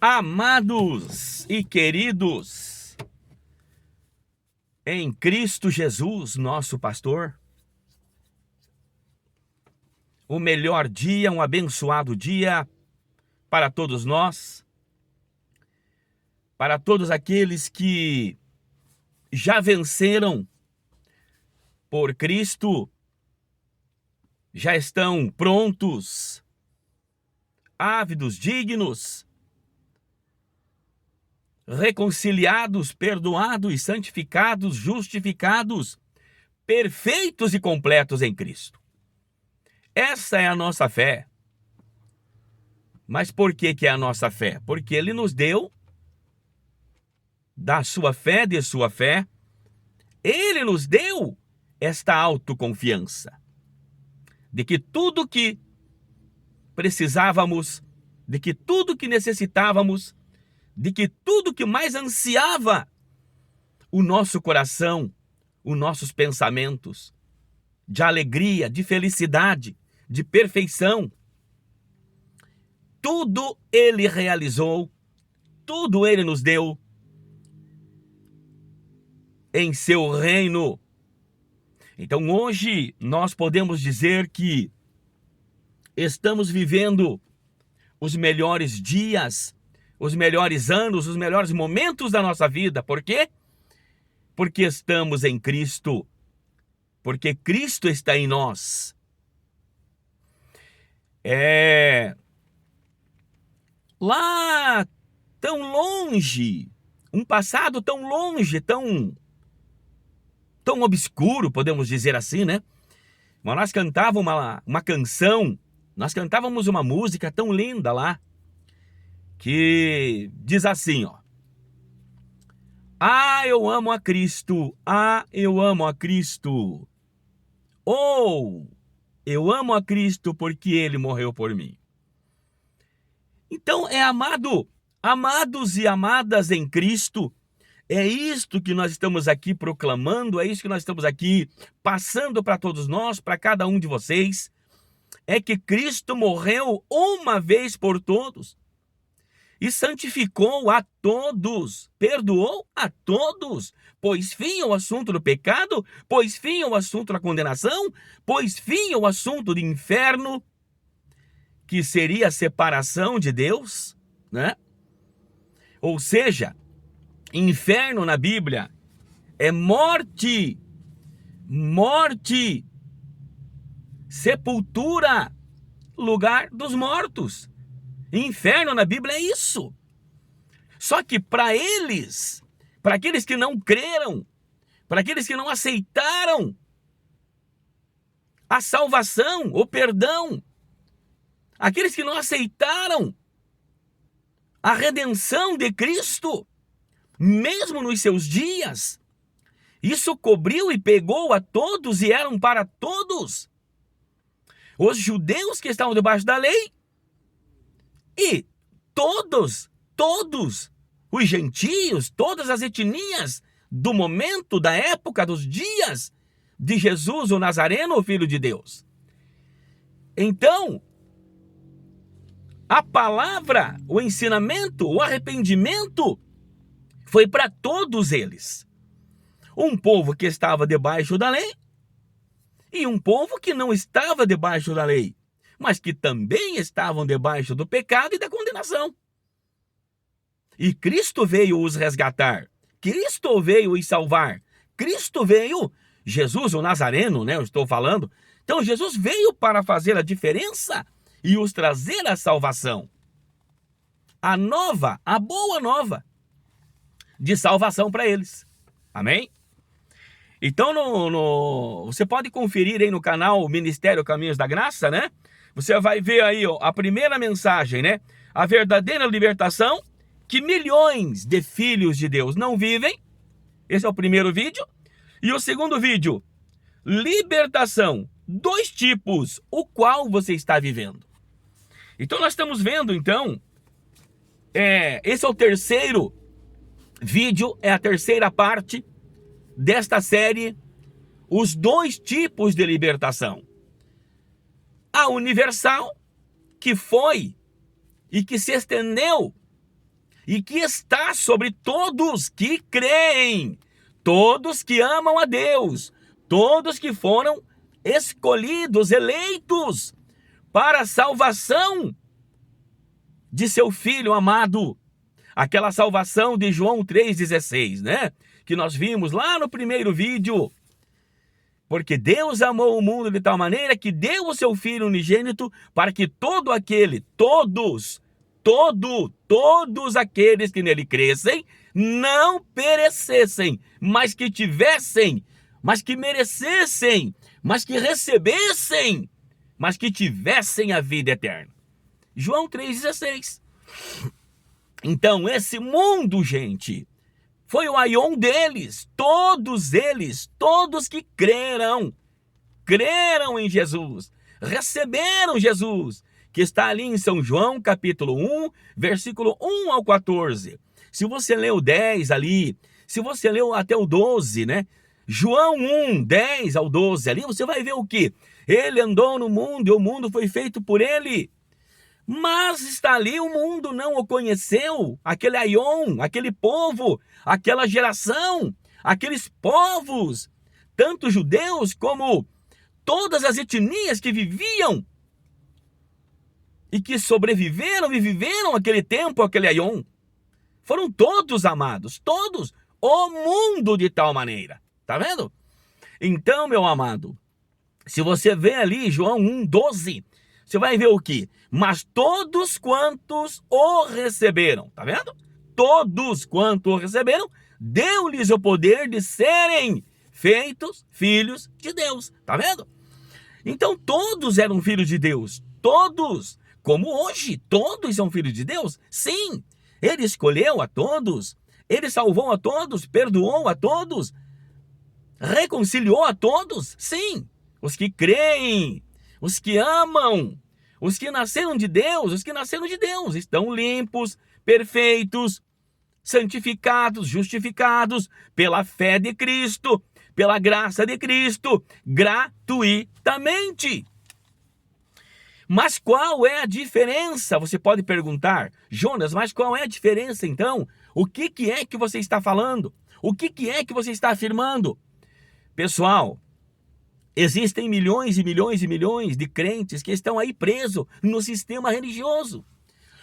Amados e queridos, em Cristo Jesus, nosso pastor, o melhor dia, um abençoado dia para todos nós, para todos aqueles que já venceram por Cristo, já estão prontos, ávidos, dignos, reconciliados, perdoados, santificados, justificados, perfeitos e completos em Cristo. Essa é a nossa fé. Mas por que é a nossa fé? Porque Ele nos deu da sua fé, de sua fé, Ele nos deu esta autoconfiança de que tudo que precisávamos, de que tudo que necessitávamos, de que tudo que mais ansiava o nosso coração, os nossos pensamentos, de alegria, de felicidade, de perfeição, tudo Ele realizou, tudo Ele nos deu em seu reino. Então hoje nós podemos dizer que estamos vivendo os melhores dias, os melhores anos, os melhores momentos da nossa vida. Por quê? Porque estamos em Cristo, porque Cristo está em nós. Lá tão longe, um passado tão longe, tão obscuro, podemos dizer assim, né? Mas nós cantávamos uma canção, nós cantávamos uma música tão linda lá, que diz assim, ó: ah, eu amo a Cristo, ah, eu amo a Cristo, ou eu amo a Cristo porque Ele morreu por mim. Então amados e amadas em Cristo, é isto que nós estamos aqui proclamando, é isso que nós estamos aqui passando para todos nós, para cada um de vocês, é que Cristo morreu uma vez por todos e santificou a todos, perdoou a todos, pôs fim ao assunto do pecado, pôs fim ao assunto da condenação, pôs fim ao assunto do inferno, que seria a separação de Deus, né? Ou seja, inferno na Bíblia é morte, sepultura, lugar dos mortos. Inferno na Bíblia é isso. Só que para eles, para aqueles que não creram, para aqueles que não aceitaram a salvação, o perdão, aqueles que não aceitaram a redenção de Cristo, mesmo nos seus dias, isso cobriu e pegou a todos e eram para todos. Os judeus que estavam debaixo da lei e todos os gentios, todas as etnias do momento, da época, dos dias de Jesus, o Nazareno, o Filho de Deus. Então, a palavra, o ensinamento, o arrependimento foi para todos eles. Um povo que estava debaixo da lei e um povo que não estava debaixo da lei, mas que também estavam debaixo do pecado e da condenação. E Cristo veio os resgatar, Cristo veio os salvar, Cristo veio, Jesus, o Nazareno, né, eu estou falando. Então Jesus veio para fazer a diferença e os trazer a salvação. A boa nova de salvação para eles. Amém? Então você pode conferir aí no canal Ministério Caminhos da Graça, né? Você vai ver aí, ó, a primeira mensagem, né? A verdadeira libertação que milhões de filhos de Deus não vivem. Esse é o primeiro vídeo. E o segundo vídeo, libertação, 2 tipos, o qual você está vivendo. Então nós estamos vendo, então, esse é o terceiro vídeo, é a terceira parte desta série, os 2 tipos de libertação. A universal, que foi e que se estendeu e que está sobre todos que creem, todos que amam a Deus, todos que foram escolhidos, eleitos para a salvação de seu Filho amado. Aquela salvação de João 3,16, né? Que nós vimos lá no primeiro vídeo. Porque Deus amou o mundo de tal maneira que deu o seu Filho unigênito para que todo aquele, todos aqueles que nele crescem, não perecessem, mas que tivessem, mas que merecessem, mas que recebessem, mas que tivessem a vida eterna. João 3,16. Então, esse mundo, gente, foi o aion deles, eles, todos que creram em Jesus, receberam Jesus, que está ali em São João, capítulo 1, versículo 1 ao 14. Se você leu 10 ali, se você leu até o 12, né? João 1, 10 ao 12 ali, você vai ver o quê? Ele andou no mundo e o mundo foi feito por ele. Mas está ali, o mundo não o conheceu, aquele aion, aquele povo, aquela geração, aqueles povos, tanto judeus como todas as etnias que viviam e que sobreviveram e viveram aquele tempo, aquele aion. Foram todos amados, todos, o mundo de tal maneira. Tá vendo? Então, meu amado, se você vê ali João 1,12, você vai ver o quê? Mas todos quantos o receberam, tá vendo? Todos quantos o receberam, deu-lhes o poder de serem feitos filhos de Deus, tá vendo? Então todos eram filhos de Deus, todos, como hoje, todos são filhos de Deus? Sim, ele escolheu a todos, ele salvou a todos, perdoou a todos, reconciliou a todos, sim, os que creem, os que amam, os que nasceram de Deus, estão limpos, perfeitos, santificados, justificados pela fé de Cristo, pela graça de Cristo, gratuitamente. Mas qual é a diferença? Você pode perguntar, Jonas, mas qual é a diferença então? O que é que você está falando? O que é que você está afirmando? Pessoal, existem milhões e milhões e milhões de crentes que estão aí presos no sistema religioso.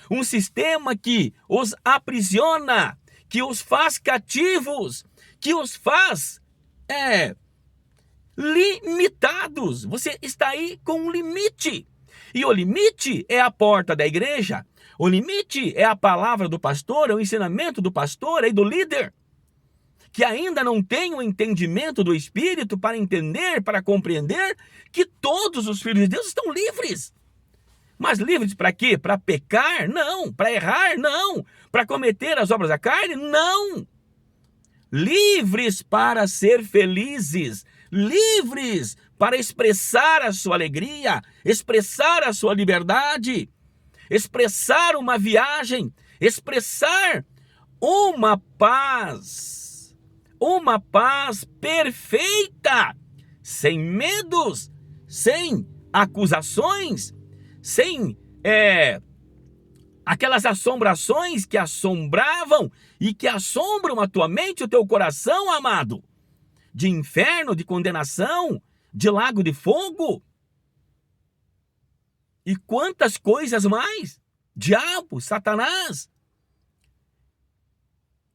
Um sistema que os aprisiona, que os faz cativos, que os faz limitados. Você está aí com um limite. E o limite é a porta da igreja. O limite é a palavra do pastor, é o ensinamento do pastor e do líder, que ainda não tem o entendimento do Espírito para entender, para compreender que todos os filhos de Deus estão livres. Mas livres para quê? Para pecar? Não. Para errar? Não. Para cometer as obras da carne? Não. Livres para ser felizes, livres para expressar a sua alegria, expressar a sua liberdade, expressar uma viagem, expressar uma paz perfeita, sem medos, sem acusações, sem aquelas assombrações que assombravam e que assombram a tua mente e o teu coração, amado, de inferno, de condenação, de lago de fogo. E quantas coisas mais? Diabo, Satanás.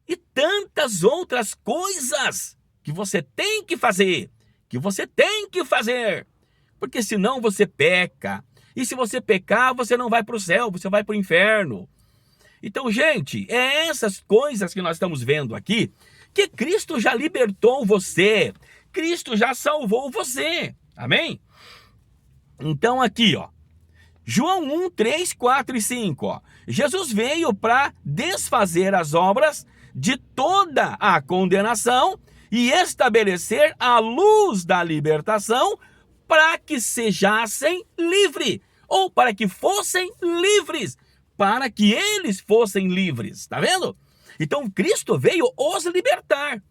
E tantas outras coisas que você tem que fazer, porque senão você peca. E se você pecar, você não vai para o céu, você vai para o inferno. Então, gente, é essas coisas que nós estamos vendo aqui, que Cristo já libertou você, Cristo já salvou você, amém? Então aqui, ó, João 1, 3, 4 e 5, ó, Jesus veio para desfazer as obras de toda a condenação e estabelecer a luz da libertação para que sejassem livres, ou para que fossem livres, para que eles fossem livres, tá vendo? Então Cristo veio os libertar.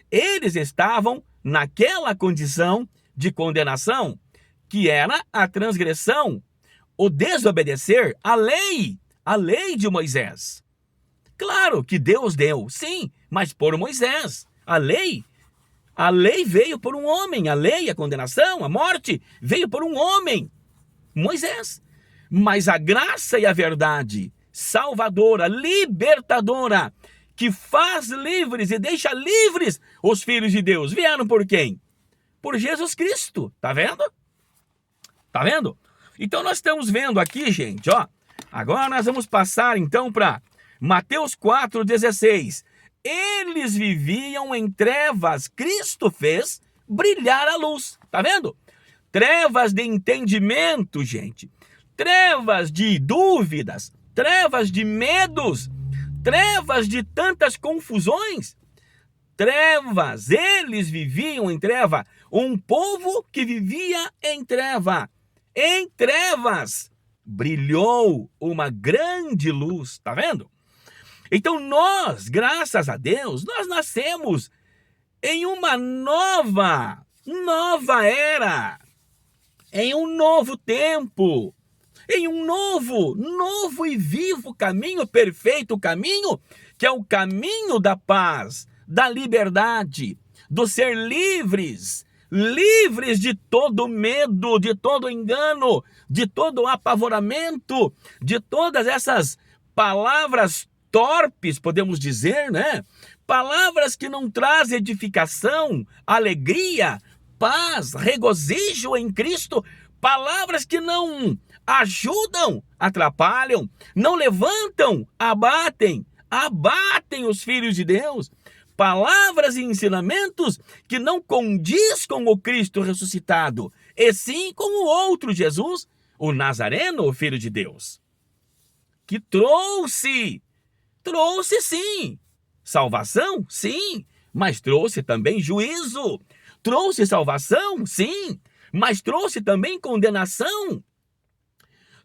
Eles estavam naquela condição de condenação, que era a transgressão, o desobedecer à lei de Moisés. Claro que Deus deu, sim, mas por Moisés. A lei veio por um homem, a lei, a condenação, a morte, veio por um homem, Moisés. Mas a graça e a verdade, salvadora, libertadora, que faz livres e deixa livres os filhos de Deus, vieram por quem? Por Jesus Cristo, tá vendo? Tá vendo? Então nós estamos vendo aqui, gente, ó. Agora nós vamos passar então para Mateus 4,16. Eles viviam em trevas, Cristo fez brilhar a luz. Tá vendo? Trevas de entendimento, gente. Trevas de dúvidas, trevas de medos, trevas de tantas confusões. Trevas, eles viviam em treva. Um povo que vivia em treva. Em trevas brilhou uma grande luz, tá vendo? Então nós, graças a Deus, nós nascemos em uma nova era, em um novo tempo, em um novo e vivo caminho, perfeito caminho, que é o caminho da paz, da liberdade, do ser livres, livres de todo medo, de todo engano, de todo apavoramento, de todas essas palavras torpes, podemos dizer, né? Palavras que não trazem edificação, alegria, paz, regozijo em Cristo, palavras que não ajudam, atrapalham, não levantam, abatem os filhos de Deus. Palavras e ensinamentos que não condiz com o Cristo ressuscitado, e sim com o outro Jesus, o Nazareno, o Filho de Deus, que trouxe sim, salvação, sim, mas trouxe também juízo. Trouxe salvação, sim, mas trouxe também condenação.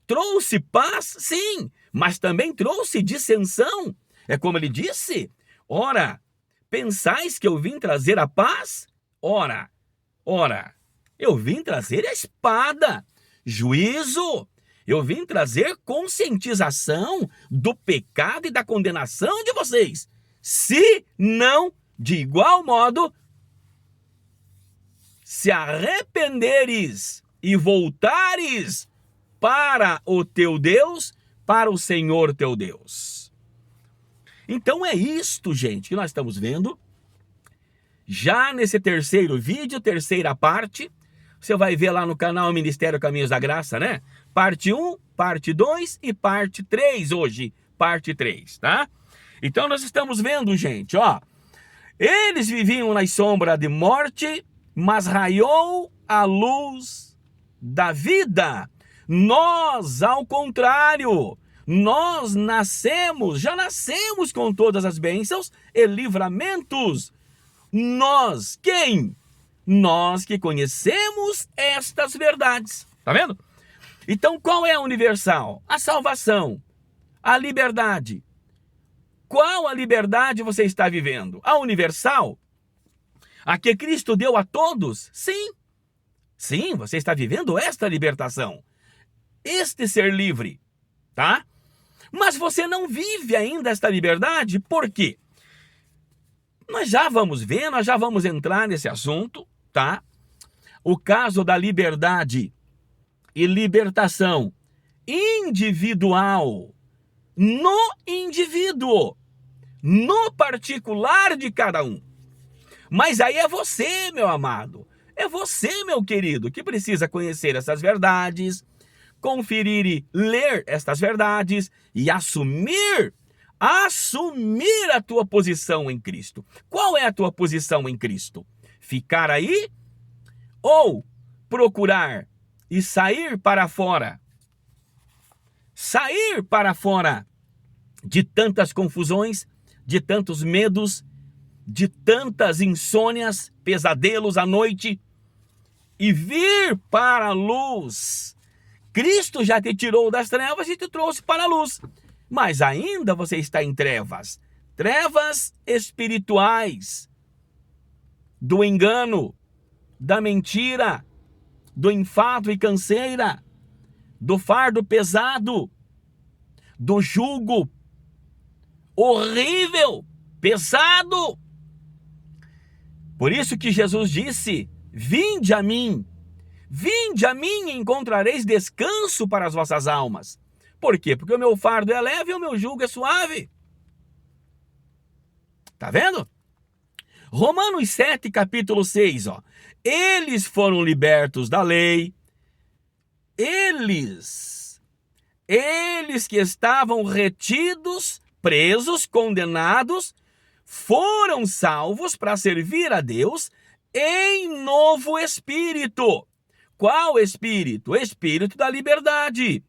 Trouxe paz, sim, mas também trouxe dissensão. É como ele disse, ora, pensais que eu vim trazer a paz? Ora, eu vim trazer a espada, juízo. Eu vim trazer conscientização do pecado e da condenação de vocês. Se não, de igual modo, se arrependeres e voltares para o teu Deus, para o Senhor teu Deus. Então é isto, gente, que nós estamos vendo. Já nesse terceiro vídeo, terceira parte, você vai ver lá no canal Ministério Caminhos da Graça, né? Parte 1, parte 2 e parte 3 hoje, parte 3, tá? Então nós estamos vendo, gente, ó. Eles viviam na sombra de morte, mas raiou a luz da vida. Nós, ao contrário, nós já nascemos com todas as bênçãos e livramentos. Nós, quem? Nós que conhecemos estas verdades. Tá vendo? Então, qual é a universal? A salvação, a liberdade. Qual a liberdade você está vivendo? A universal? A que Cristo deu a todos? Sim. Sim, você está vivendo esta libertação. Este ser livre, tá? Mas você não vive ainda esta liberdade, por quê? Nós já vamos ver, nós já vamos entrar nesse assunto, tá? O caso da liberdade e libertação individual, no indivíduo, no particular de cada um. Mas aí é você, meu amado, é você, meu querido, que precisa conhecer essas verdades, conferir e ler estas verdades e assumir a tua posição em Cristo. Qual é a tua posição em Cristo? Ficar aí ou procurar e sair para fora? Sair para fora de tantas confusões, de tantos medos, de tantas insônias, pesadelos à noite e vir para a luz. Cristo já te tirou das trevas e te trouxe para a luz. Mas ainda você está em trevas. Trevas espirituais. Do engano, da mentira, do enfado e canseira, do fardo pesado, do jugo. horrível, pesado. Por isso que Jesus disse: vinde a mim e encontrareis descanso para as vossas almas. Por quê? Porque o meu fardo é leve e o meu jugo é suave. Tá vendo? Romanos 7, capítulo 6, ó. Eles foram libertos da lei. Eles que estavam retidos, presos, condenados, foram salvos para servir a Deus em novo espírito. Qual espírito? O espírito da liberdade.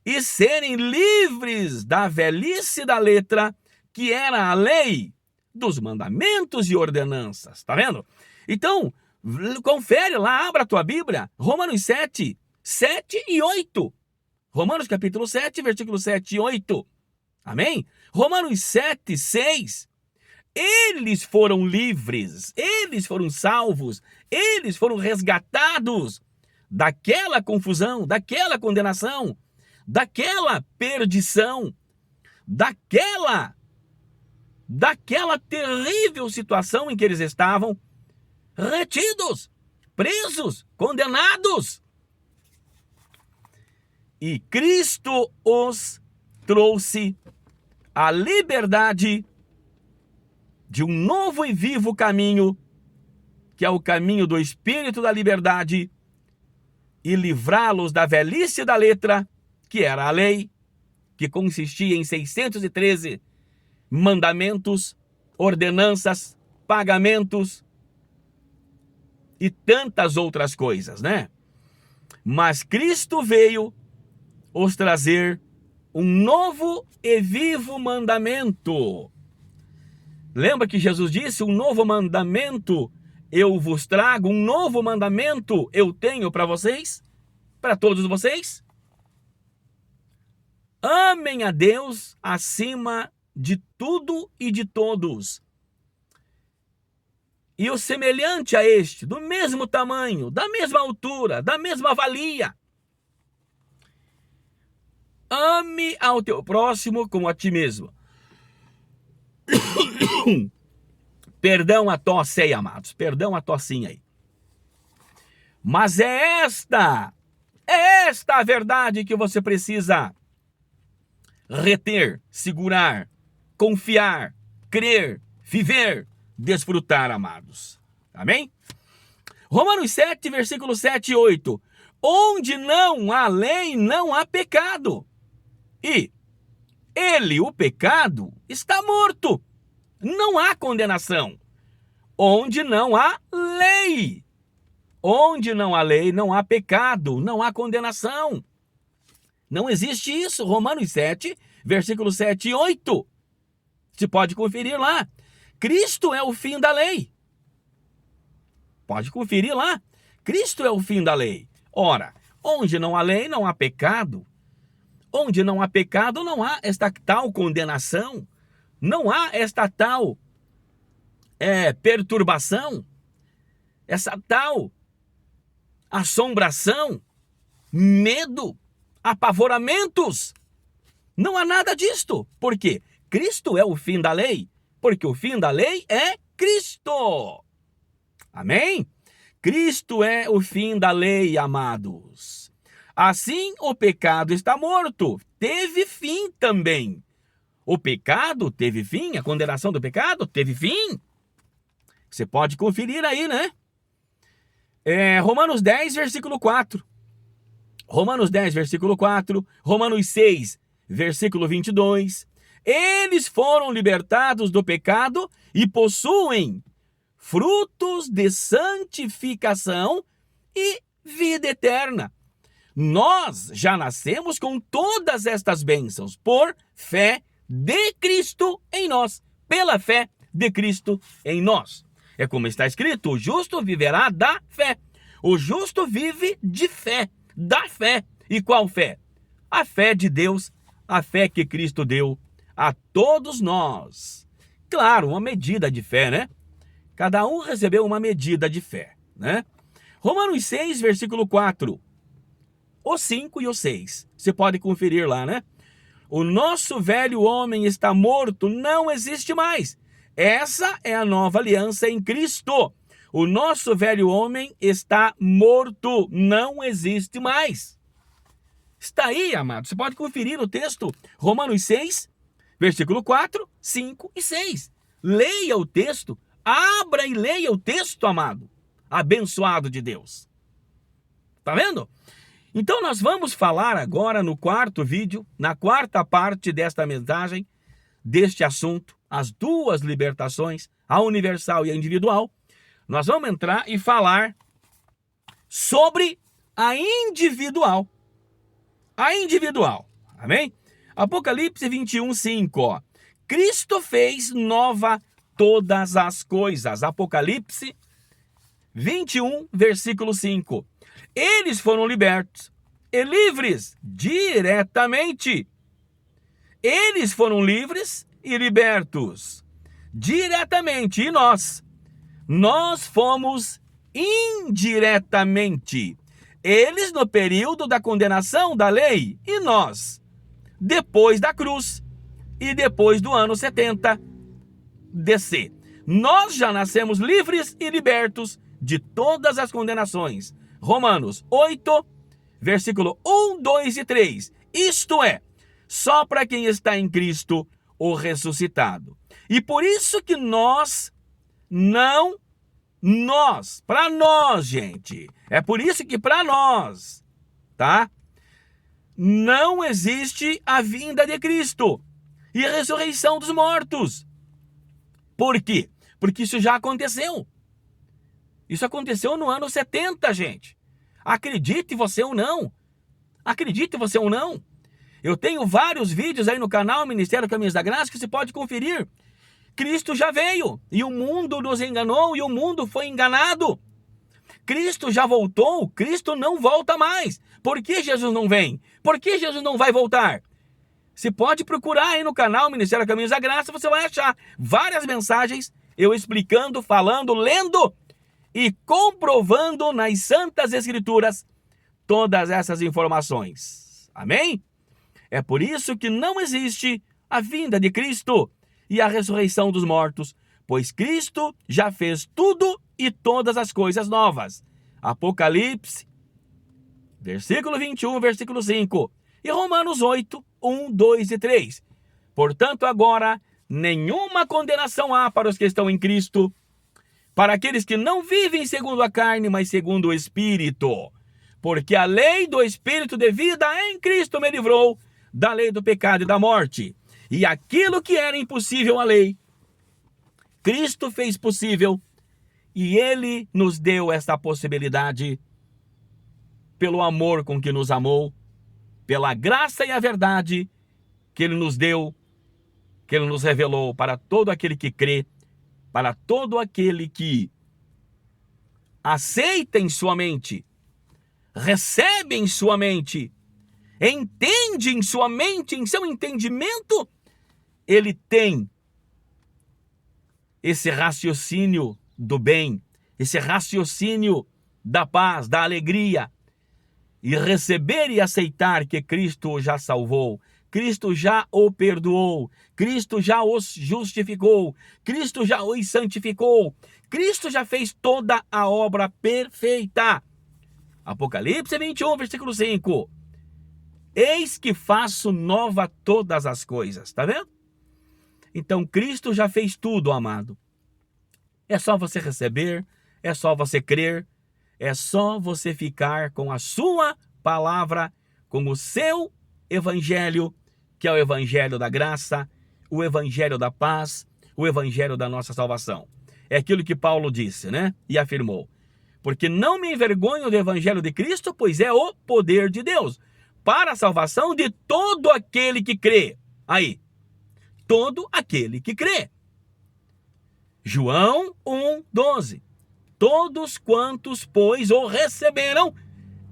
E serem livres da velhice da letra, que era a lei dos mandamentos e ordenanças. Tá vendo? Então, confere lá, abra a tua Bíblia, Romanos 7, 7 e 8. Romanos capítulo 7, versículo 7 e 8. Amém? Romanos 7, 6. Eles foram livres, eles foram salvos, eles foram resgatados daquela confusão, daquela condenação, daquela perdição, daquela terrível situação em que eles estavam retidos, presos, condenados. E Cristo os trouxe à liberdade de um novo e vivo caminho, que é o caminho do Espírito da liberdade, e livrá-los da velhice da letra, que era a lei, que consistia em 613 mandamentos, ordenanças, pagamentos e tantas outras coisas, né? Mas Cristo veio os trazer um novo e vivo mandamento. Lembra que Jesus disse: um novo mandamento eu vos trago, um novo mandamento eu tenho para vocês, para todos vocês? Amem a Deus acima de tudo e de todos. E o semelhante a este, do mesmo tamanho, da mesma altura, da mesma valia. Ame ao teu próximo como a ti mesmo. Perdão a tosse aí, amados. Perdão a tossinha aí. Mas é esta a verdade que você precisa reter, segurar, confiar, crer, viver, desfrutar, amados. Amém? Romanos 7, versículo 7 e 8. Onde não há lei, não há pecado. E ele, o pecado, está morto. Não há condenação. Onde não há lei. Onde não há lei, não há pecado, não há condenação. Não existe isso. Romanos 7, versículo 7 e 8. Você pode conferir lá. Cristo é o fim da lei. Pode conferir lá. Cristo é o fim da lei. Ora, onde não há lei, não há pecado. Onde não há pecado, não há esta tal condenação. Não há esta tal perturbação. Essa tal assombração, medo, apavoramentos. Não há nada disto. Por quê? Cristo é o fim da lei. Porque o fim da lei é Cristo. Amém? Cristo é o fim da lei, amados. Assim, o pecado está morto. Teve fim também. O pecado teve fim, a condenação do pecado teve fim. Você pode conferir aí, né? Romanos 10, versículo 4. Romanos 10, versículo 4. Romanos 6, versículo 22. Eles foram libertados do pecado e possuem frutos de santificação e vida eterna. Nós já nascemos com todas estas bênçãos por fé de Cristo em nós, pela fé de Cristo em nós. É como está escrito: o justo viverá da fé. O justo vive de fé, da fé. E qual fé? A fé de Deus, a fé que Cristo deu a todos nós. Claro, uma medida de fé, né? Cada um recebeu uma medida de fé, né? Romanos 6, versículo 4. O 5 e o 6. Você pode conferir lá, né? O nosso velho homem está morto, não existe mais. Essa é a nova aliança em Cristo. O nosso velho homem está morto, não existe mais. Está aí, amado. Você pode conferir o texto, Romanos 6, versículo 4, 5 e 6. Leia o texto, abra e leia o texto, amado. Abençoado de Deus. Tá vendo? Então nós vamos falar agora no quarto vídeo, na quarta parte desta mensagem, deste assunto, as duas libertações, a universal e a individual. Nós vamos entrar e falar sobre a individual. A individual, amém? Apocalipse 21, 5, ó. Cristo fez nova todas as coisas. Apocalipse 21, versículo 5. Eles foram libertos e livres diretamente. Eles foram livres e libertos diretamente. E nós? Nós fomos indiretamente. Eles no período da condenação da lei e nós depois da cruz e depois do ano 70 DC. Nós já nascemos livres e libertos de todas as condenações. Romanos 8, versículo 1, 2 e 3. Isto é, só para quem está em Cristo, o ressuscitado. E por isso que para nós, gente, é por isso que para nós, tá? Não existe a vinda de Cristo e a ressurreição dos mortos. Por quê? Porque isso já aconteceu. Isso aconteceu no ano 70, gente. Acredite você ou não. Acredite você ou não. Eu tenho vários vídeos aí no canal Ministério Caminhos da Graça que você pode conferir. Cristo já veio e o mundo nos enganou e o mundo foi enganado. Cristo já voltou, Cristo não volta mais. Por que Jesus não vem? Por que Jesus não vai voltar? Você pode procurar aí no canal Ministério Caminhos da Graça, você vai achar várias mensagens eu explicando, falando, lendo e comprovando nas Santas Escrituras todas essas informações. Amém? É por isso que não existe a vinda de Cristo e a ressurreição dos mortos, pois Cristo já fez tudo e todas as coisas novas. Apocalipse, versículo 21, versículo 5. E Romanos 8, 1, 2 e 3. Portanto, agora, nenhuma condenação há para os que estão em Cristo, para aqueles que não vivem segundo a carne, mas segundo o Espírito. Porque a lei do Espírito de vida em Cristo me livrou da lei do pecado e da morte. E aquilo que era impossível à lei, Cristo fez possível, e Ele nos deu esta possibilidade pelo amor com que nos amou, pela graça e a verdade que Ele nos deu, que Ele nos revelou para todo aquele que crê, para todo aquele que aceita em sua mente, recebe em sua mente, entende em sua mente, em seu entendimento, ele tem esse raciocínio do bem, esse raciocínio da paz, da alegria, e receber e aceitar que Cristo o já salvou, Cristo já o perdoou, Cristo já os justificou, Cristo já os santificou, Cristo já fez toda a obra perfeita. Apocalipse 21, versículo 5. Eis que faço nova todas as coisas, tá vendo? Então Cristo já fez tudo, amado. É só você receber, é só você crer, é só você ficar com a sua palavra, com o seu evangelho, que é o evangelho da graça, o evangelho da paz, o evangelho da nossa salvação. É aquilo que Paulo disse, né? E afirmou. Porque não me envergonho do evangelho de Cristo, pois é o poder de Deus para a salvação de todo aquele que crê. Aí, todo aquele que crê. João 1:12. Todos quantos, pois, o receberam,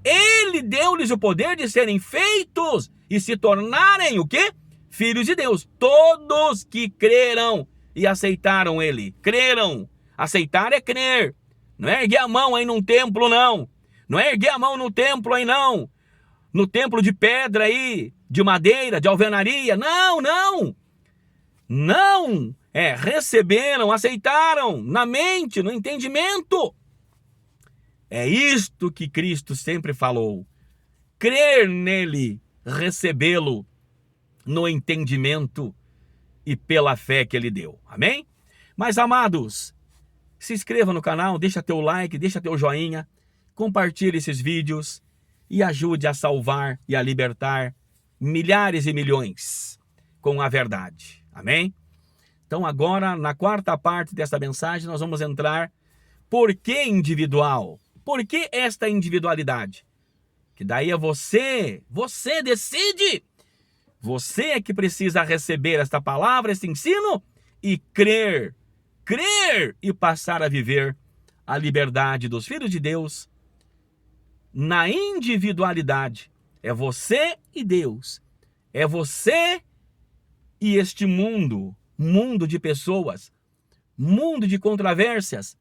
ele deu-lhes o poder de serem feitos e se tornarem o quê? Filhos de Deus. Todos que creram e aceitaram ele. Creram. Aceitar é crer. Não é erguer a mão aí num templo, não. Não é erguer a mão no templo aí, não. No templo de pedra aí, de madeira, de alvenaria. Não, não. Não. Receberam, aceitaram na mente, no entendimento. É isto que Cristo sempre falou. Crer nele, recebê-lo no entendimento e pela fé que ele deu. Amém? Mas, amados, se inscreva no canal, deixa teu like, deixa teu joinha, compartilhe esses vídeos e ajude a salvar e a libertar milhares e milhões com a verdade. Amém? Então agora, na quarta parte dessa mensagem, nós vamos entrar por que individual? Por que esta individualidade? Que daí é você decide. Você é que precisa receber esta palavra, este ensino e crer e passar a viver a liberdade dos filhos de Deus na individualidade. É você e Deus. É você e este mundo de pessoas, mundo de controvérsias,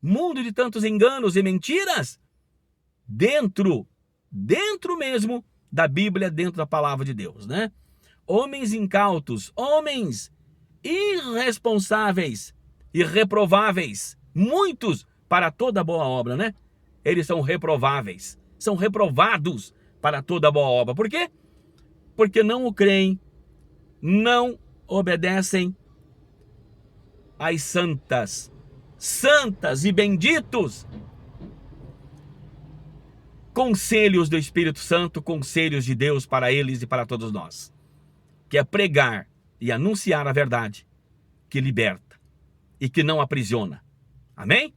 mundo de tantos enganos e mentiras, dentro mesmo da Bíblia, dentro da palavra de Deus, né? Homens incautos, homens irresponsáveis e reprováveis, muitos para toda boa obra, né? Eles são reprováveis, são reprovados para toda boa obra. Por quê? Porque não o creem, não obedecem às santas e benditos conselhos do Espírito Santo, conselhos de Deus para eles e para todos nós, que é pregar e anunciar a verdade que liberta e que não aprisiona. Amém?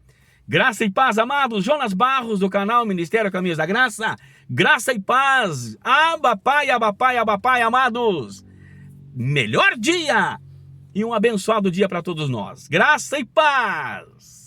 Graça e paz, amados. Jonas Barros, do canal Ministério Caminhos da Graça. Graça e paz. Abba Pai, amados. Melhor dia e um abençoado dia para todos nós. Graça e paz.